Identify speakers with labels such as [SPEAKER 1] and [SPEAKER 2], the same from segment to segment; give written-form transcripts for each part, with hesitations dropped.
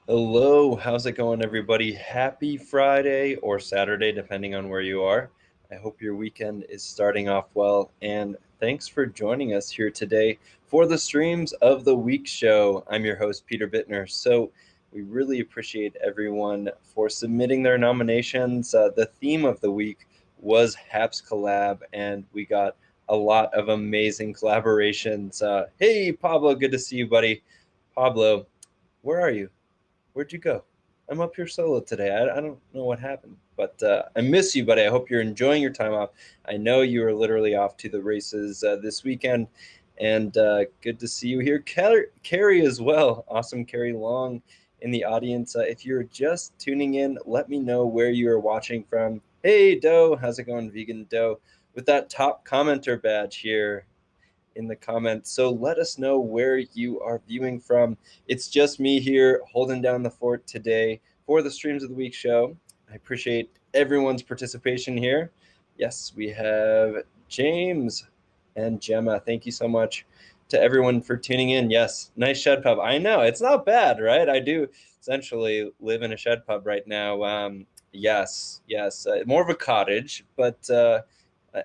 [SPEAKER 1] Hello, how's it going, everybody? Happy Friday or Saturday, depending on where you are. I hope your weekend is starting off well, and thanks for joining us here today for the Streams of the Week show. I'm your host, Peter Bittner. So, we really appreciate everyone for submitting their nominations. The theme of the week was Haps Collab, and we got a lot of amazing collaborations. Hey, Pablo, good to see you, buddy. Pablo, where are you? Where'd you go? I'm up here solo today. I don't know what happened, but I miss you, buddy. I hope you're enjoying your time off. I know you are literally off to the races this weekend, and good to see you here. Carrie as well. Awesome, Carrie Long in the audience. If you're just tuning in, let me know where you are watching from. Hey, Doe. How's it going, Vegan Doe? With that top commenter badge here in the comments. So let us know where you are viewing from. It's just me here holding down the fort today for the Streams of the Week show. I appreciate everyone's participation here. Yes, we have James and Gemma. Thank you so much to everyone for tuning in. Yes, nice shed pub. I know it's not bad, right? I do essentially live in a shed pub right now. Yes, more of a cottage, but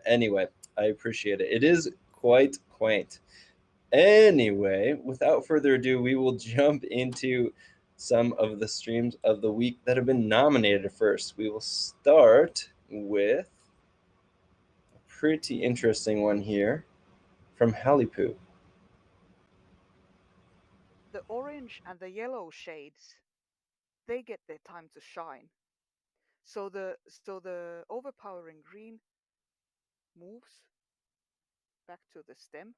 [SPEAKER 1] anyway, I appreciate it. It is quite quaint. Anyway, without further ado, we will jump into some of the streams of the week that have been nominated first. We will start with a pretty interesting one here from Hallipoo.
[SPEAKER 2] The orange and the yellow shades, they get their time to shine. So the overpowering green moves back to the stem.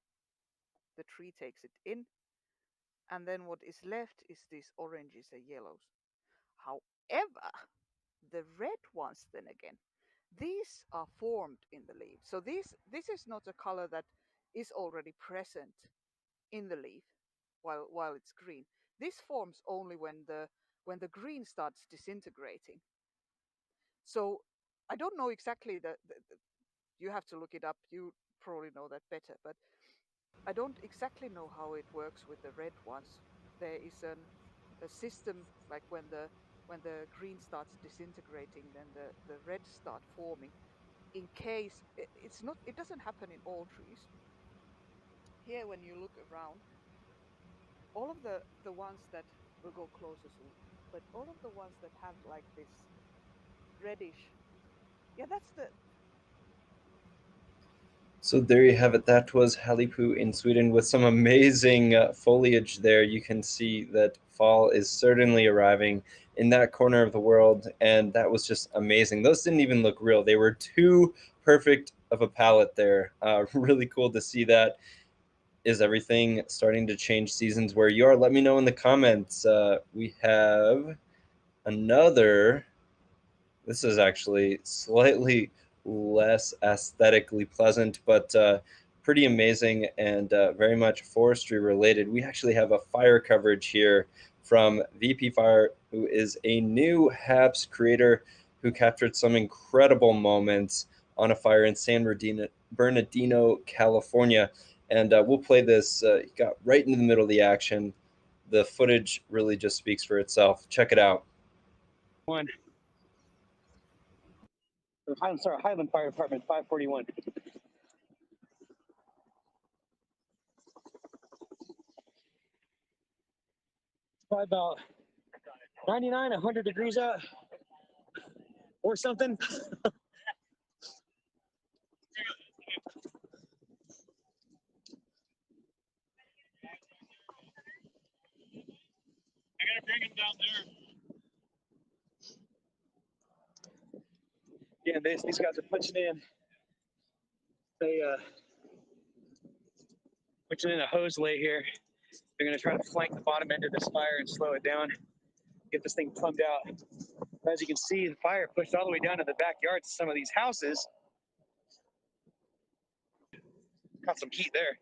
[SPEAKER 2] The tree takes it in, and then what is left is these oranges and yellows. However, the red ones, then again, these are formed in the leaf. So this is not a color that is already present in the leaf while it's green. This forms only when the green starts disintegrating. So I don't know exactly you have to look it up. You probably know that better, but I don't exactly know how it works with the red ones. There is a system like when the green starts disintegrating, then the red start forming. In case it's not, it doesn't happen in all trees. Here, when you look around, all of the ones that will go closer soon, but all of the ones that have like this reddish, yeah, that's the
[SPEAKER 1] So there you have it. That was Hallipoo in Sweden with some amazing foliage there. You can see that fall is certainly arriving in that corner of the world, and that was just amazing. Those didn't even look real. They were too perfect of a palette there. Really cool to see that. Is everything starting to change seasons where you are? Let me know in the comments. We have another. This is actually slightly less aesthetically pleasant, but pretty amazing and very much forestry related. We actually have a fire coverage here from VP Fire, who is a new HAPS creator who captured some incredible moments on a fire in Bernardino, California. And we'll play this. He got right into the middle of the action. The footage really just speaks for itself. Check it out.
[SPEAKER 3] One. I'm sorry, Highland Fire Department, 541. Probably about 99, 100 degrees out or something. I gotta bring him down there. Yeah, these guys are punching in. They punching in a hose lay here. They're gonna try to flank the bottom end of this fire and slow it down, get this thing plumbed out. As you can see, the fire pushed all the way down to the backyards of some of these houses. Got some heat there.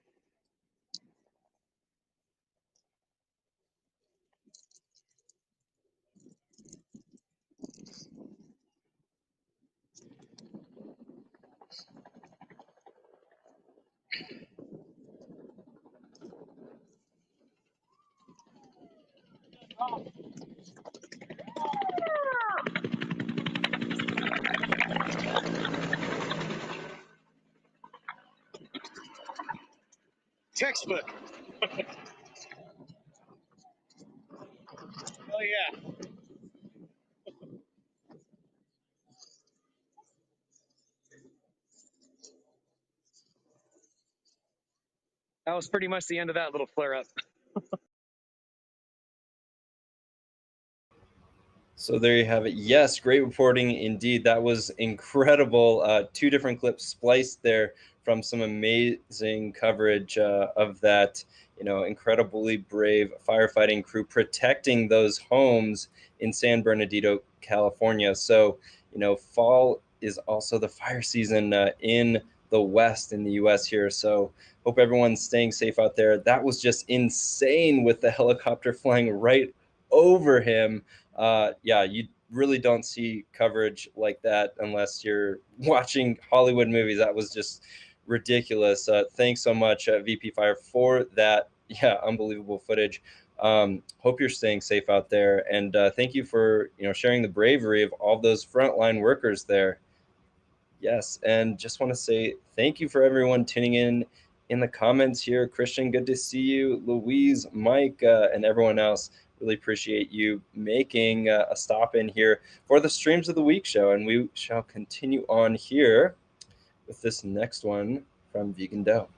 [SPEAKER 3] Textbook. Oh yeah. That was pretty much the end of that little flare up.
[SPEAKER 1] So there you have it. Yes, great reporting indeed. That was incredible. Two different clips spliced there from some amazing coverage of that, incredibly brave firefighting crew protecting those homes in San Bernardino, California. So, fall is also the fire season in the West in the U.S. here. So hope everyone's staying safe out there. That was just insane with the helicopter flying right over him. Yeah, you really don't see coverage like that unless you're watching Hollywood movies. That was just ridiculous. Thanks so much, VP Fire, for that. Yeah, unbelievable footage. Hope you're staying safe out there, and thank you for sharing the bravery of all those frontline workers there. Yes, and just want to say thank you for everyone tuning in the comments here. Christian, good to see you. Louise, Mike, and everyone else. Really appreciate you making a stop in here for the Streams of the Week show. And we shall continue on here with this next one from Vegan Dough.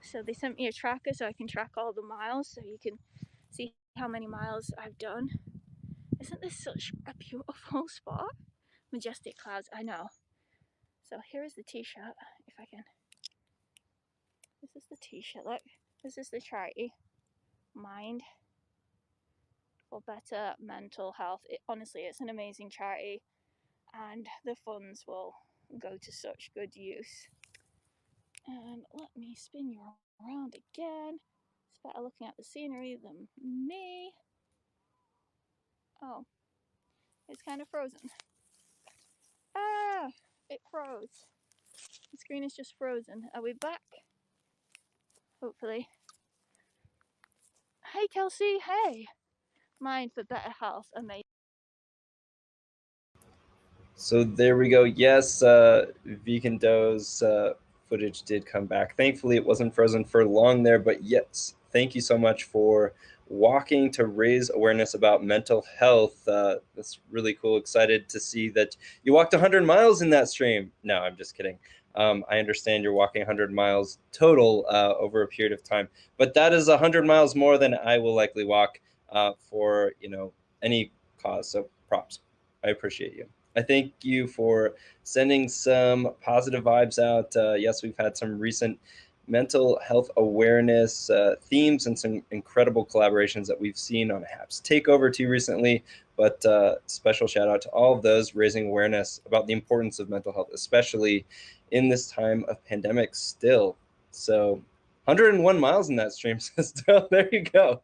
[SPEAKER 4] So they sent me a tracker so I can track all the miles so you can see how many miles I've done. Isn't this such a beautiful spot? Majestic clouds, I know. So here is the t-shirt, if I can. This is the t-shirt, look. This is the charity, Mind for Better Mental Health. Honestly, it's an amazing charity and the funds will go to such good use. And let me spin you around again. It's better looking at the scenery than me. Oh, it's kind of frozen. Ah, it froze. The screen is just frozen. Are we back? Hopefully. Hey Kelsey, hey! Mind for Better Health, amazing.
[SPEAKER 1] So there we go. Yes, Vegan Dough's footage did come back. Thankfully, it wasn't frozen for long there, but yes, thank you so much for walking to raise awareness about mental health. That's really cool. Excited to see that you walked 100 miles in that stream. No, I'm just kidding. I understand you're walking 100 miles total over a period of time, but that is 100 miles more than I will likely walk for any cause. So props. I appreciate you. I thank you for sending some positive vibes out. Yes, we've had some recent mental health awareness themes and some incredible collaborations that we've seen on HAPS Takeover too recently. But special shout out to all of those raising awareness about the importance of mental health, especially in this time of pandemic still. So 101 miles in that stream, sister. There you go.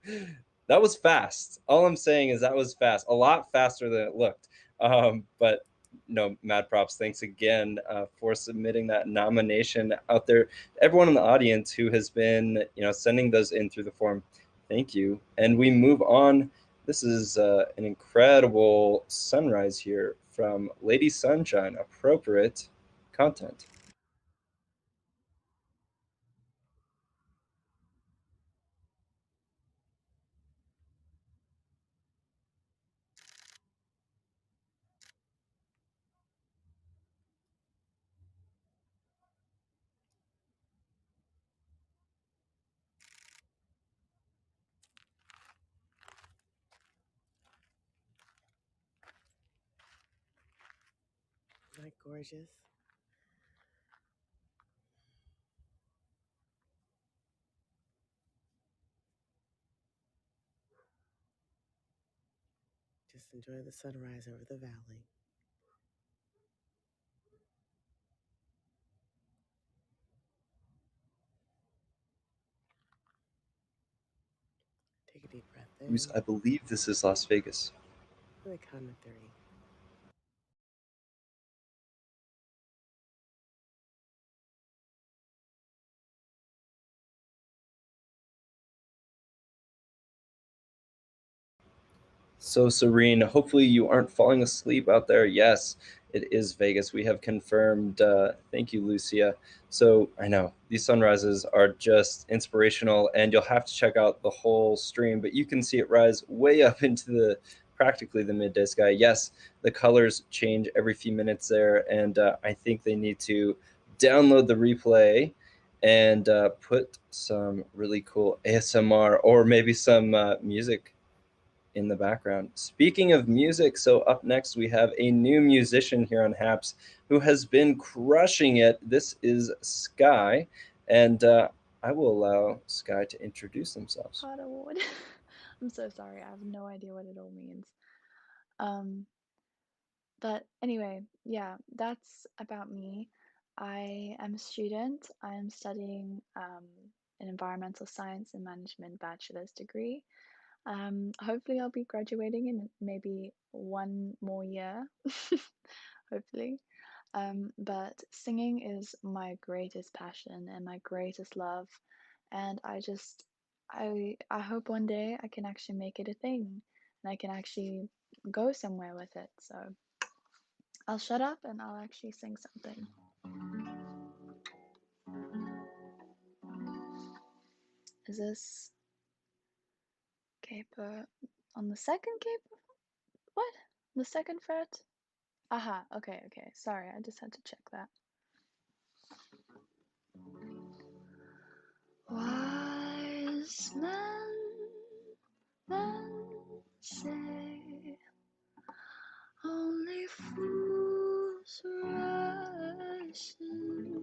[SPEAKER 1] That was fast. All I'm saying is that was fast. A lot faster than it looked. But no, mad props. Thanks again for submitting that nomination out there. Everyone in the audience who has been, sending those in through the form. Thank you. And we move on. This is an incredible sunrise here from Lady Sunshine. Appropriate content.
[SPEAKER 5] Isn't that gorgeous? Just enjoy the sunrise over the valley. Take a deep breath in.
[SPEAKER 1] I believe this is Las Vegas.
[SPEAKER 5] Really count to 3.
[SPEAKER 1] So serene. Hopefully you aren't falling asleep out there. Yes, it is Vegas. We have confirmed. Thank you, Lucia. So I know these sunrises are just inspirational, and you'll have to check out the whole stream, but you can see it rise way up into the practically the midday sky. Yes, the colors change every few minutes there, and I think they need to download the replay and put some really cool ASMR or maybe some music in the background. Speaking of music, so up next we have a new musician here on Haps who has been crushing it. This is Sky, and I will allow Sky to introduce themselves.
[SPEAKER 6] Pod award. I'm so sorry. I have no idea what it all means. But anyway, yeah, that's about me. I am a student. I am studying an environmental science and management bachelor's degree. Hopefully, I'll be graduating in maybe one more year, hopefully. But singing is my greatest passion and my greatest love, and I hope one day I can actually make it a thing and I can actually go somewhere with it. So I'll shut up and I'll actually sing something. Is this capo on the second capo? What? The second fret? Aha, okay, okay. Sorry, I just had to check that. Wise men say only fools rush in,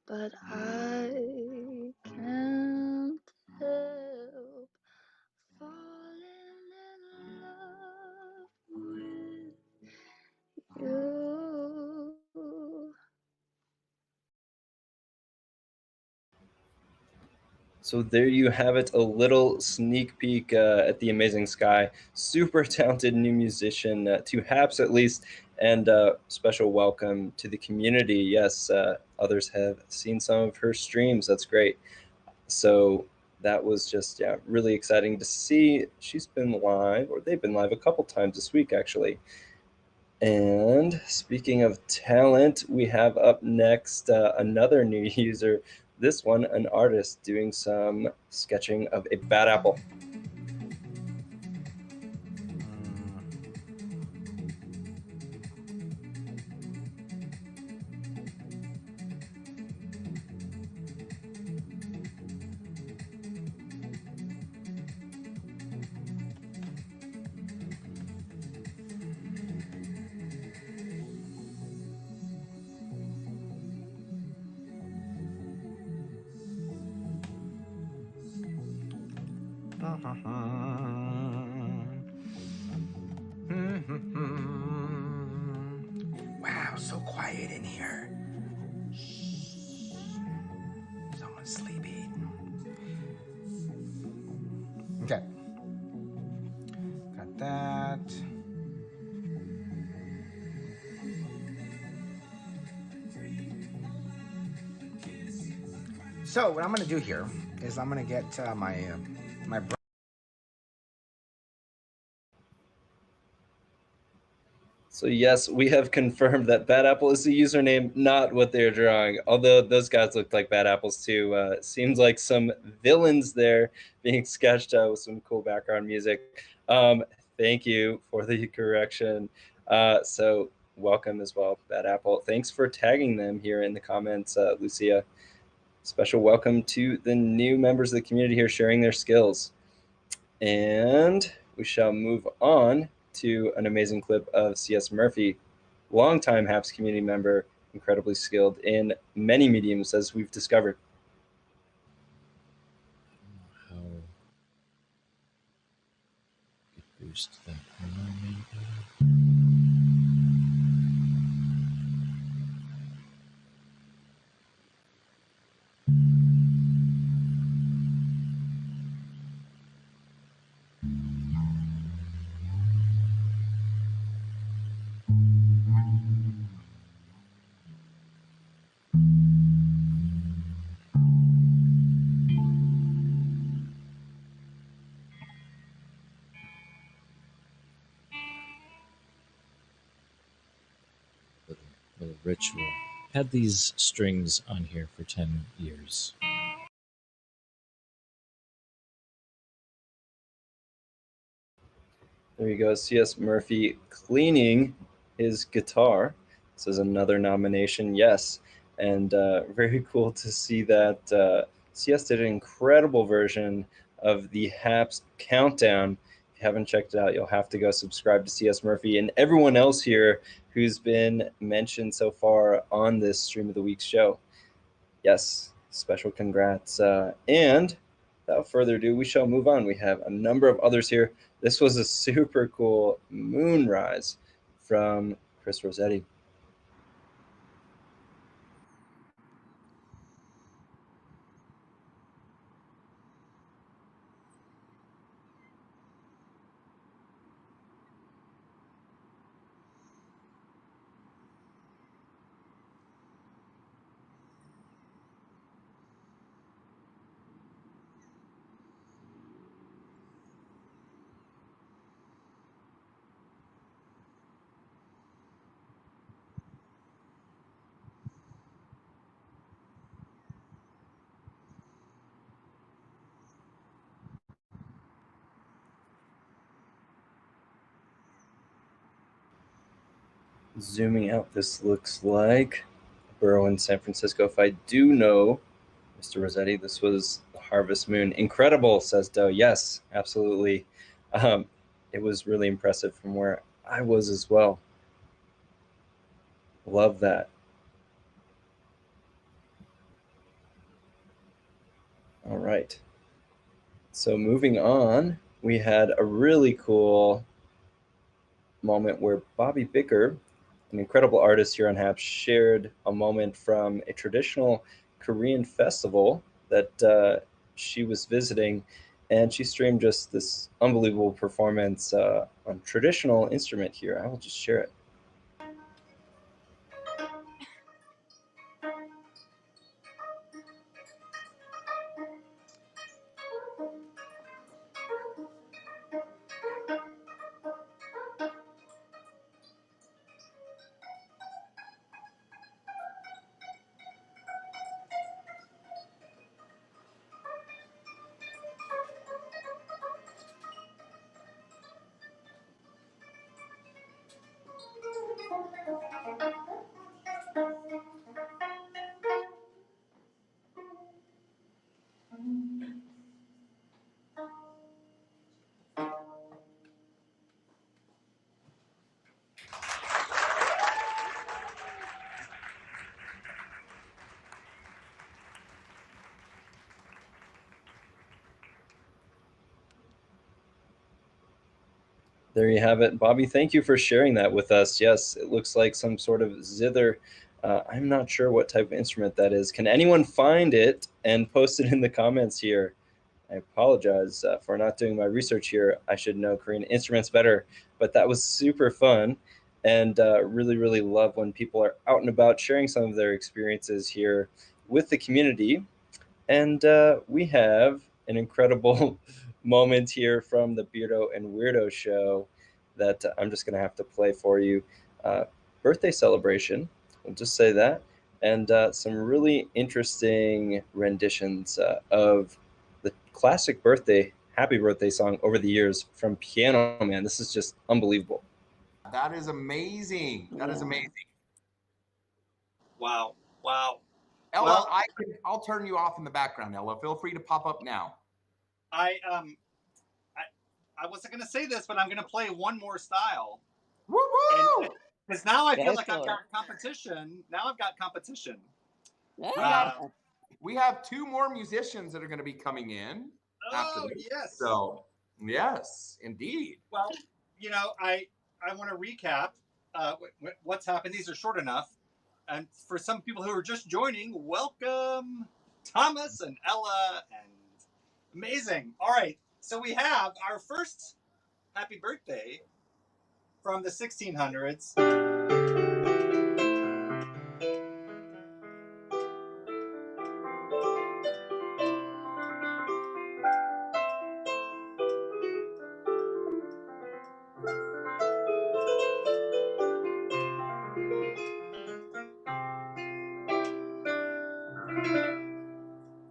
[SPEAKER 6] but I can't help falling in love with you.
[SPEAKER 1] So there you have it, a little sneak peek at the amazing Sky. Super talented new musician to Haps at least, and special welcome to the community. Yes, others have seen some of her streams. That's great. So that was just really exciting to see. She's been live, or they've been live a couple times this week actually. And speaking of talent, we have up next another new user. This one, an artist doing some sketching of a bad apple.
[SPEAKER 7] Wow, so quiet in here. Someone's sleeping. Okay. Got that. So what I'm gonna do here is I'm gonna get my
[SPEAKER 1] So yes, we have confirmed that Bad Apple is the username, not what they're drawing. Although those guys looked like bad apples too. Seems like some villains there being sketched out with some cool background music. Thank you for the correction. So welcome as well, Bad Apple. Thanks for tagging them here in the comments, Lucia. Special welcome to the new members of the community here sharing their skills. And we shall move on to an amazing clip of C.S. Murphy, longtime Haps community member, incredibly skilled in many mediums, as we've discovered.
[SPEAKER 8] How boost that more maybe? ritual. Had these strings on here for 10 years.
[SPEAKER 1] There you go. C.S. Murphy cleaning his guitar. This is another nomination, yes. And very cool to see that C.S. did an incredible version of the Haps Countdown. If you haven't checked it out, you'll have to go subscribe to C.S. Murphy and everyone else here who's been mentioned so far on this Stream of the Week show. Yes, special congrats. And without further ado, we shall move on. We have a number of others here. This was a super cool Moonrise from Chris Rossetti. Zooming out, this looks like a borough in San Francisco. If I do know Mr. Rossetti, this was the Harvest Moon. Incredible, says Doe. Yes, absolutely. It was really impressive from where I was as well. Love that. All right. So moving on, we had a really cool moment where Bobby Bicker, an incredible artist here on Haps, shared a moment from a traditional Korean festival that she was visiting, and she streamed just this unbelievable performance on traditional instrument here. I will just share it. There you have it. Bobby, thank you for sharing that with us. Yes, it looks like some sort of zither. I'm not sure what type of instrument that is. Can anyone find it and post it in the comments here? I apologize for not doing my research here. I should know Korean instruments better, but that was super fun, and really, really love when people are out and about sharing some of their experiences here with the community. And we have an incredible moment here from the Beardo and Weirdo show that I'm just going to have to play for you. Birthday celebration, we'll just say that, and some really interesting renditions of the classic happy birthday song over the years from Piano Man. This is just unbelievable.
[SPEAKER 7] That is amazing. That is amazing.
[SPEAKER 9] Wow. Wow.
[SPEAKER 7] Ella,
[SPEAKER 9] Well,
[SPEAKER 7] I'll turn you off in the background, Ella. Feel free to pop up now.
[SPEAKER 9] I wasn't going to say this, but I'm going to play one more style.
[SPEAKER 7] Woo-woo!
[SPEAKER 9] Because now I feel
[SPEAKER 10] Go
[SPEAKER 9] like I've
[SPEAKER 10] for
[SPEAKER 9] got competition. Now I've got competition.
[SPEAKER 10] Yeah.
[SPEAKER 7] We have two more musicians that are going to be coming in after
[SPEAKER 9] Oh,
[SPEAKER 7] this.
[SPEAKER 9] yes.
[SPEAKER 7] So, yes, indeed.
[SPEAKER 9] Well, I want to recap what's happened. These are short enough. And for some people who are just joining, welcome, Thomas and Ella, and amazing. All right, so we have our first happy birthday from the 1600s.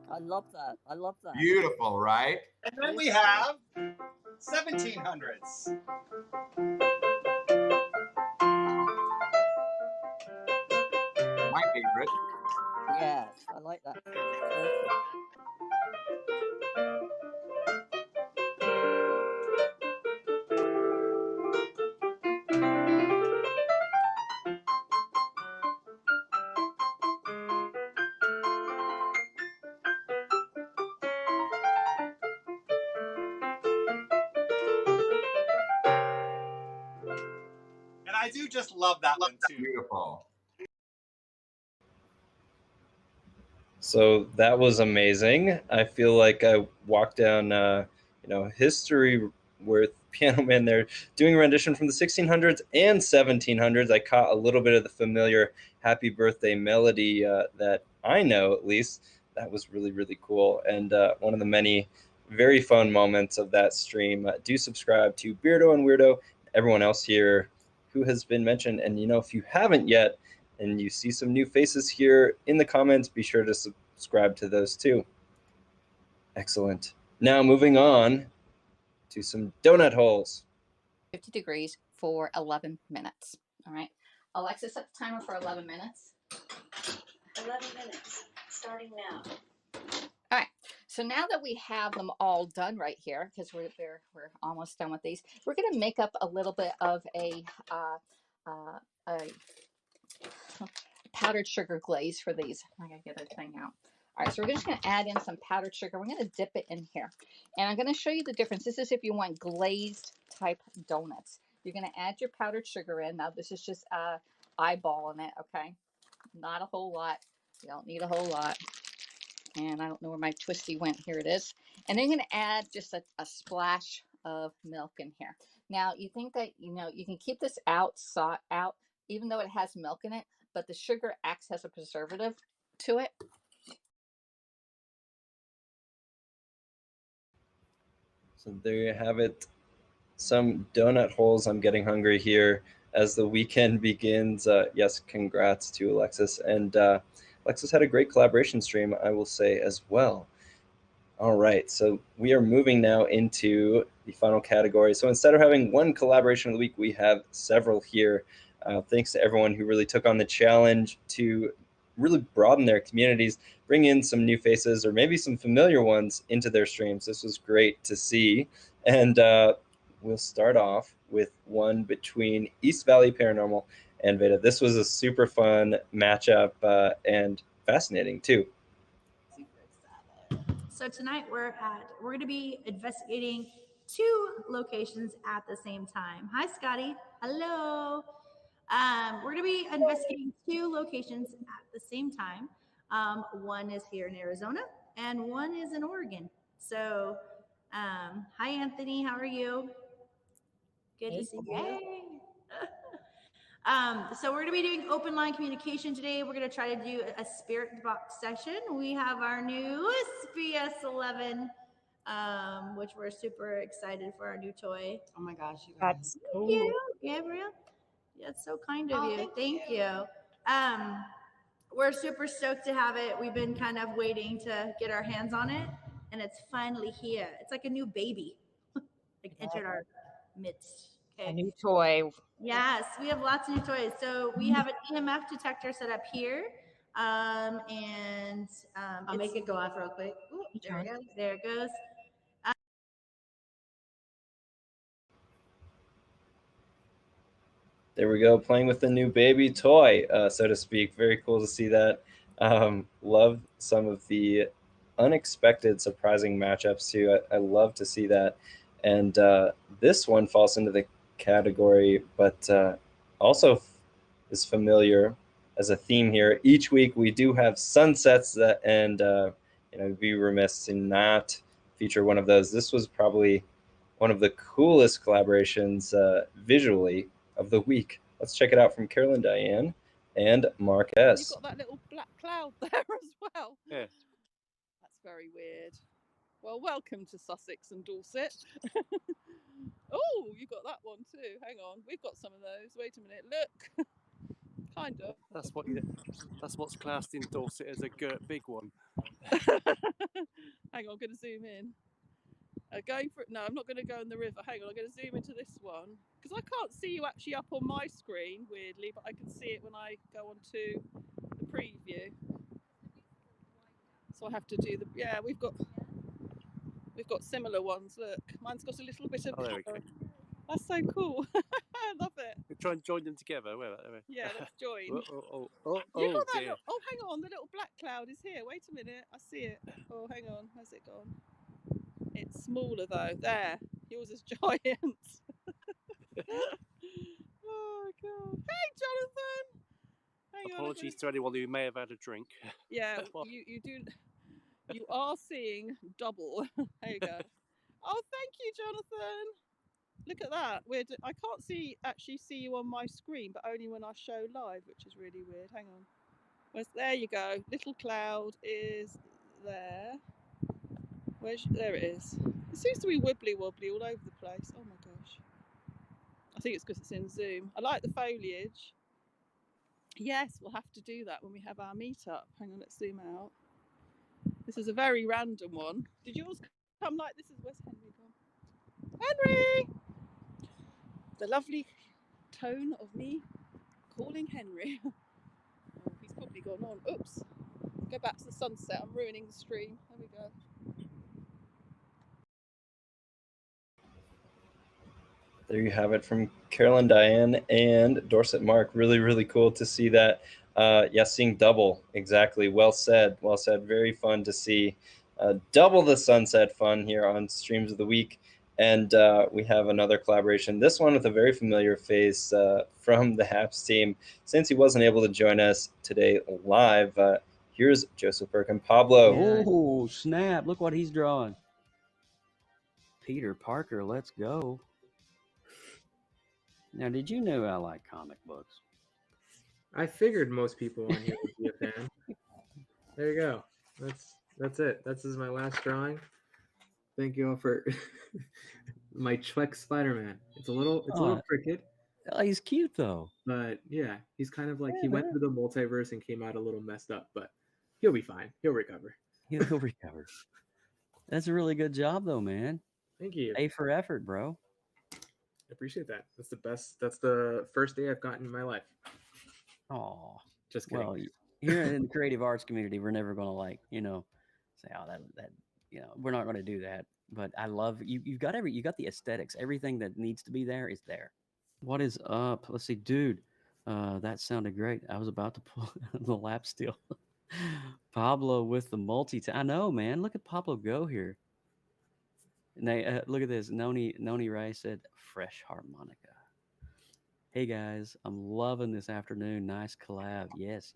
[SPEAKER 10] I love that. I love that.
[SPEAKER 7] Beautiful, right?
[SPEAKER 9] And then we have 1700s.
[SPEAKER 7] My favorite.
[SPEAKER 10] Yes, I like that too. Perfect.
[SPEAKER 9] And I do just love that one too.
[SPEAKER 7] Beautiful.
[SPEAKER 1] So that was amazing. I feel like I walked down, history with Piano Man there, doing a rendition from the 1600s and 1700s. I caught a little bit of the familiar "Happy Birthday" melody that I know, at least. That was really, really cool, and one of the many very fun moments of that stream. Do subscribe to Beardo and Weirdo, everyone else here who has been mentioned, and if you haven't yet, and you see some new faces here in the comments, be sure to subscribe to those too. Excellent. Now moving on to some donut holes.
[SPEAKER 11] 50 degrees for 11 minutes. All right. Alexa, set the timer for 11 minutes.
[SPEAKER 12] 11 minutes, starting now.
[SPEAKER 11] All right. So now that we have them all done right here, because we're almost done with these, we're going to make up a little bit of a powdered sugar glaze for these. I gotta get the thing out. All right, so we're just going to add in some powdered sugar. We're going to dip it in here. And I'm going to show you the difference. This is if you want glazed type donuts. You're going to add your powdered sugar in. Now, this is just eyeballing it, okay? Not a whole lot. You don't need a whole lot. And I don't know where my twisty went. Here it is. And then you're going to add just a splash of milk in here. Now, you think that, you can keep this out, even though it has milk in it, but the sugar acts as a preservative to it.
[SPEAKER 1] So there you have it. Some donut holes. I'm getting hungry here as the weekend begins. Yes, congrats to Alexis. And Alexis had a great collaboration stream, I will say, as well. All right, so we are moving now into the final category. So instead of having one collaboration of the week, we have several here. Thanks to everyone who really took on the challenge to really broaden their communities, bring in some new faces or maybe some familiar ones into their streams. This was great to see. And we'll start off with one between East Valley Paranormal and Veda. This was a super fun matchup and fascinating too.
[SPEAKER 12] So tonight we're going to be investigating 2 locations at the same time. Hi, Scotty. Hello. We're going to be investigating 2 locations at the same time. One is here in Arizona and one is in Oregon. So, hi, Anthony. How are you? Good to see you. So we're going to be doing open line communication today. We're going to try to do a spirit box session. We have our new BS11, which we're super excited for our new toy.
[SPEAKER 5] Oh my gosh, you guys.
[SPEAKER 12] That's cool. Thank you, Gabriel. That's so kind of you. Thank you. We're super stoked to have it. We've been kind of waiting to get our hands on it, and it's finally here. It's like a new baby, like entered our midst. Okay.
[SPEAKER 11] A new toy.
[SPEAKER 12] Yes, we have lots of new toys. So we have an EMF detector set up here, and
[SPEAKER 5] I'll make it go off real quick.
[SPEAKER 12] Ooh, there it goes. There it goes.
[SPEAKER 1] There we go, playing with the new baby toy, so to speak. Very cool to see that. Love some of the unexpected, surprising matchups too. I love to see that. And this one falls into the category, but also is familiar as a theme here. Each week we do have sunsets and be remiss to not feature one of those. This was probably one of the coolest collaborations visually of the week. Let's check it out from Carolyn Diane and Mark S.
[SPEAKER 13] You've got that little black cloud there as well.
[SPEAKER 14] Yes.
[SPEAKER 13] That's very weird. Well, welcome to Sussex and Dorset. Oh, you got that one too. Hang on, we've got some of those. Wait a minute, look. Kind of.
[SPEAKER 14] That's what's classed in Dorset as a girt big one.
[SPEAKER 13] Hang on, I'm going to zoom in. Going for it. No, I'm not going to go in the river. Hang on, I'm going to zoom into this one because I can't see you actually up on my screen, weirdly, but I can see it when I go onto the preview. So I have to do the. Yeah, we've got similar ones. Look, mine's got a little bit of.
[SPEAKER 14] Oh, there we go.
[SPEAKER 13] That's so cool. I love it.
[SPEAKER 14] We try and join them together. Where?
[SPEAKER 13] Yeah, let's join.
[SPEAKER 14] Oh,
[SPEAKER 13] You got that
[SPEAKER 14] dear.
[SPEAKER 13] oh, hang on. The little black cloud is here. Wait a minute. I see it. Oh, hang on. Where's it gone? It's smaller though. There. Yours is giant. Oh, God. Hey, Jonathan. Hang on.
[SPEAKER 14] Apologies to anyone who may have had a drink.
[SPEAKER 13] Yeah, you do. You are seeing double. There you go. Oh, thank you, Jonathan. Look at that. Weird. I can't actually see you on my screen, but only when I show live, which is really weird. Hang on. There you go. Little cloud is there. There it is. It seems to be wibbly wobbly all over the place. Oh my gosh. I think it's because it's in Zoom. I like the foliage. Yes, we'll have to do that when we have our meetup. Hang on, let's zoom out. This is a very random one. Did yours come like this? Where's Henry gone? Henry! The lovely tone of me calling Henry. Oh, he's probably gone on. Oops. Go back to the sunset. I'm ruining the stream. There we go.
[SPEAKER 1] There you have it from Carolyn Diane and Dorset Mark. Really, really cool to see that. Seeing double. Exactly. Well said. Well said. Very fun to see double the sunset fun here on Streams of the Week. And we have another collaboration, this one with a very familiar face from the HAPS team. Since he wasn't able to join us today live, here's Joseph Burke and Pablo.
[SPEAKER 15] Oh, snap. Look what he's drawing. Peter Parker, let's go. Now, did you know I like comic books?
[SPEAKER 16] I figured most people on here would be a fan. There you go. That's it. This is my last drawing. Thank you all for my Chweck Spider-Man. It's a little crooked.
[SPEAKER 15] Oh, he's cute though.
[SPEAKER 16] But yeah, he's kind of like he went through the multiverse and came out a little messed up, but he'll be fine. He'll recover.
[SPEAKER 15] He'll recover. That's a really good job though, man.
[SPEAKER 16] Thank you.
[SPEAKER 15] A for effort, bro.
[SPEAKER 16] I appreciate that. That's the best. That's the first day I've gotten in my life.
[SPEAKER 15] Oh,
[SPEAKER 16] just kidding.
[SPEAKER 15] Well, here in the creative arts community, we're never going to say, oh, that we're not going to do that. But I love you. You got the aesthetics. Everything that needs to be there is there. What is up? Let's see, dude. That sounded great. I was about to pull the lap steel. Pablo with the I know, man. Look at Pablo go here. And look at this. Noni Rice said, fresh harmonica. Hey guys, I'm loving this afternoon. Nice collab. Yes.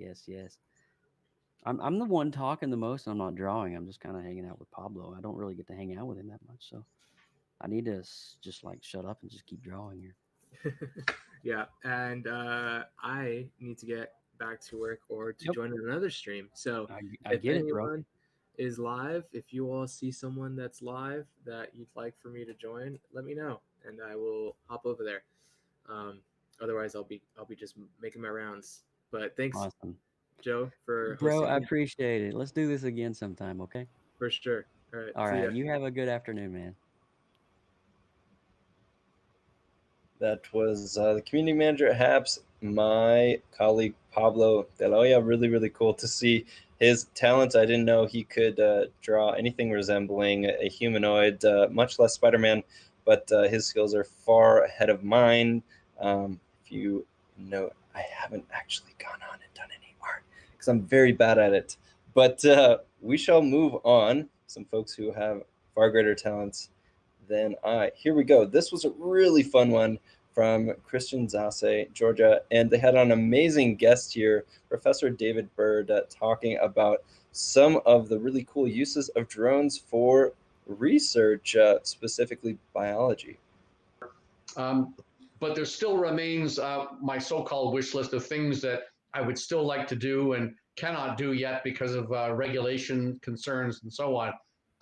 [SPEAKER 15] I'm the one talking the most. I'm not drawing. I'm just kind of hanging out with Pablo. I don't really get to hang out with him that much. So I need to just like shut up and just keep drawing here.
[SPEAKER 16] Yeah. And I need to get back to work or to join another stream. So
[SPEAKER 15] I get it, bro.
[SPEAKER 16] Is live. If you all see someone that's live that you'd like for me to join, let me know and I will hop over there. Otherwise I'll be just making my rounds. But thanks,
[SPEAKER 15] awesome,
[SPEAKER 16] Joe, for
[SPEAKER 15] bro. I appreciate it. Let's do this again sometime, okay?
[SPEAKER 16] For sure. All right.
[SPEAKER 15] You have a good afternoon, man.
[SPEAKER 1] That was the community manager at HAPS, my colleague Pablo Del Hoya. Really, really cool to see his talents. I didn't know he could draw anything resembling a humanoid, much less Spider-Man, but his skills are far ahead of mine. If you know, I haven't actually gone on and done any art because I'm very bad at it. But we shall move on. Some folks who have far greater talents than I. Here we go. This was a really fun one from Christian Zase, Georgia, and they had an amazing guest here, Professor David Bird, talking about some of the really cool uses of drones for research, specifically biology.
[SPEAKER 17] But there still remains my so-called wish list of things that I would still like to do and cannot do yet because of regulation concerns and so on.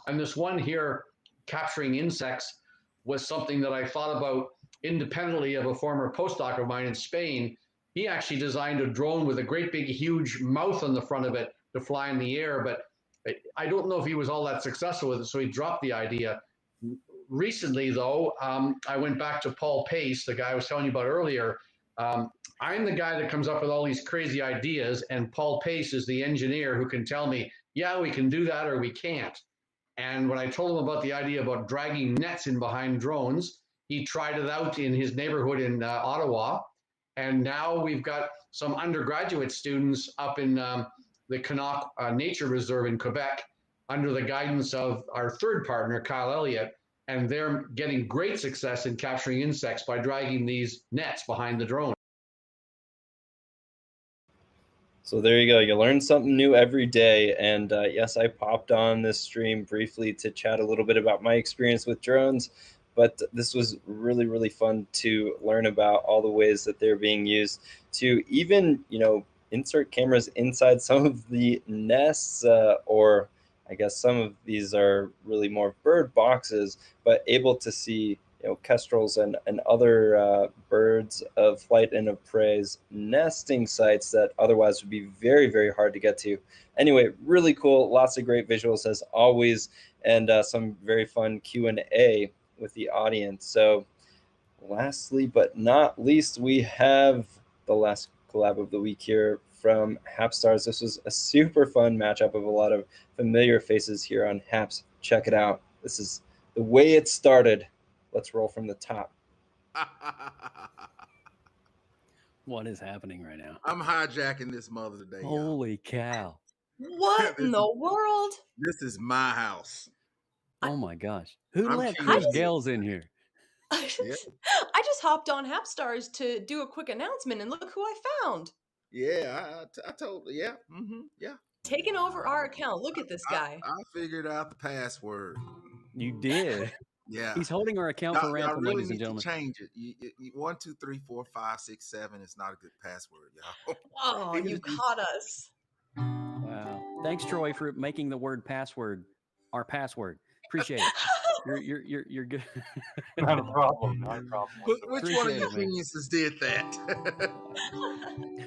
[SPEAKER 17] And this one here, capturing insects, was something that I thought about independently of a former postdoc of mine in Spain. he actually designed a drone with a great big huge mouth on the front of it to fly in the air, but I don't know if he was all that successful with it, so he dropped the idea. Recently, though, I went back to Paul Pace, the guy I was telling you about earlier. I'm the guy that comes up with all these crazy ideas, and Paul Pace is the engineer who can tell me, yeah, we can do that or we can't. And when I told him about the idea about dragging nets in behind drones, he tried it out in his neighborhood in Ottawa. And now we've got some undergraduate students up in the Canuck Nature Reserve in Quebec under the guidance of our third partner, Kyle Elliott. And they're getting great success in capturing insects by dragging these nets behind the drone.
[SPEAKER 1] So there you go. You learn something new every day. And yes, I popped on this stream briefly to chat a little bit about my experience with drones. But this was really, really fun to learn about all the ways that they're being used to even, insert cameras inside some of the nests, or I guess some of these are really more bird boxes, but able to see, kestrels and other birds of flight and of prey's nesting sites that otherwise would be very, very hard to get to. Anyway, really cool. Lots of great visuals as always, and some very fun Q&A with the audience. So lastly but not least, we have the last collab of the week here from Hapstars. This was a super fun matchup of a lot of familiar faces here on Haps. Check it out. This is the way it started. Let's roll from the top.
[SPEAKER 15] What is happening right now?
[SPEAKER 18] I'm hijacking this mother today.
[SPEAKER 15] Holy cow.
[SPEAKER 19] What in the world?
[SPEAKER 18] This is my house.
[SPEAKER 15] Oh my gosh. Who
[SPEAKER 18] I'm
[SPEAKER 15] let
[SPEAKER 18] king
[SPEAKER 15] Chris
[SPEAKER 18] of it.
[SPEAKER 15] Gales in here?
[SPEAKER 19] I just hopped on Hapstars to do a quick announcement, and look who I found.
[SPEAKER 18] Yeah, I told. Yeah, yeah.
[SPEAKER 19] Taking over our account. Look at this guy.
[SPEAKER 18] I figured out the password.
[SPEAKER 15] You did.
[SPEAKER 18] Yeah.
[SPEAKER 15] He's holding our account for
[SPEAKER 18] Y'all
[SPEAKER 15] ransom,
[SPEAKER 18] really
[SPEAKER 15] ladies and
[SPEAKER 18] need to
[SPEAKER 15] gentlemen.
[SPEAKER 18] change it. 1, 2, 3, 4, 5, 6, 7 is not a good password, y'all.
[SPEAKER 19] Oh, you caught us.
[SPEAKER 15] Wow. Thanks, Troy, for making the word password our password. Appreciate it. You're good.
[SPEAKER 9] Not a problem. Not a problem.
[SPEAKER 18] Which one of you geniuses did that?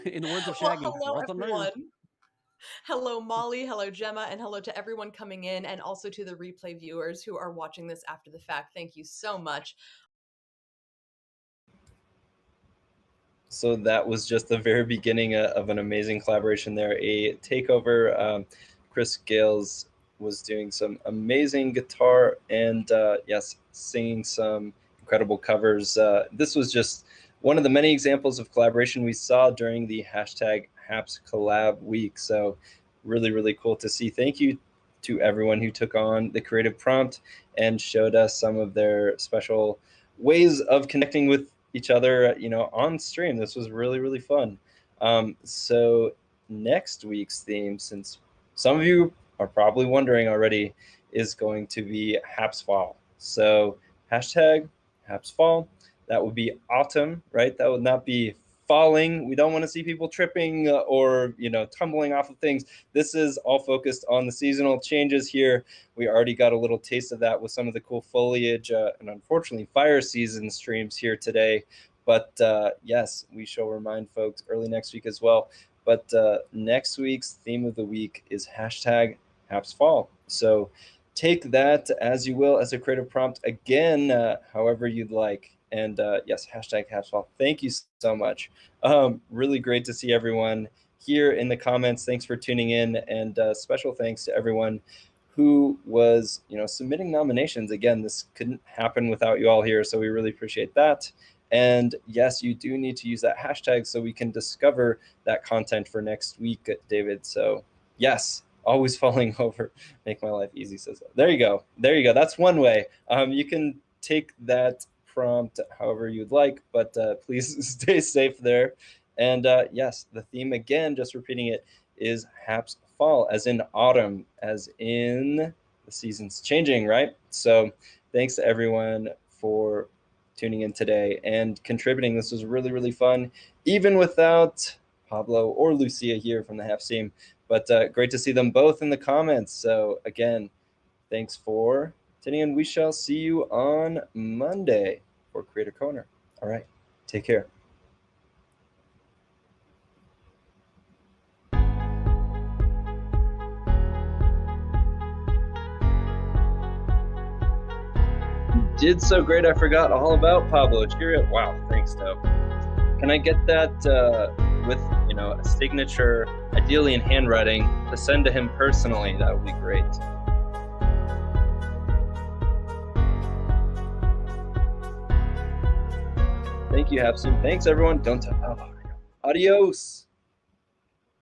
[SPEAKER 15] In the words of
[SPEAKER 19] Well,
[SPEAKER 15] Shaggy,
[SPEAKER 19] hello,
[SPEAKER 15] what's the news?
[SPEAKER 19] everyone. Hello, Molly. Hello, Gemma. And hello to everyone coming in, and also to the replay viewers who are watching this after the fact. Thank you so much.
[SPEAKER 1] So that was just the very beginning of an amazing collaboration there. A takeover. Chris Gales was doing some amazing guitar and yes, singing some incredible covers. This was just one of the many examples of collaboration we saw during the hashtag Haps Collab Week. So really, really cool to see. Thank you to everyone who took on the creative prompt and showed us some of their special ways of connecting with each other, on stream. This was really, really fun. So next week's theme, since some of you are probably wondering already, is going to be Haps Fall. So hashtag Haps Fall. That would be autumn, right? That would not be falling. We don't want to see people tripping or tumbling off of things. This is all focused on the seasonal changes here. We already got a little taste of that with some of the cool foliage and unfortunately fire season streams here today. But yes, we shall remind folks early next week as well. But next week's theme of the week is hashtag Haps Fall. So take that as you will, as a creative prompt again, however you'd like. And yes, hashtag Haps Fall. Thank you so much. Really great to see everyone here in the comments. Thanks for tuning in, and special thanks to everyone who was submitting nominations. Again, this couldn't happen without you all here, so we really appreciate that. And yes, you do need to use that hashtag so we can discover that content for next week, David. So yes, always falling over. Make my life easy, says that. There you go. There you go. That's one way. You can take that prompt however you'd like, but please stay safe there. And yes, the theme again, just repeating it, is Haps Fall, as in autumn, as in the season's changing, right? So thanks to everyone for tuning in today and contributing. This was really, really fun, even without Pablo or Lucia here from the Haps team. But great to see them both in the comments. So again, thanks for tuning in. We shall see you on Monday for Creator Corner. All right, take care. did so great I forgot all about Pablo Schirra. Wow, thanks, Deb. Can I get that with a signature, ideally in handwriting, to send to him personally? That would be great. Thank you, Hapson. Thanks, everyone. Don't tell Pablo. Adios.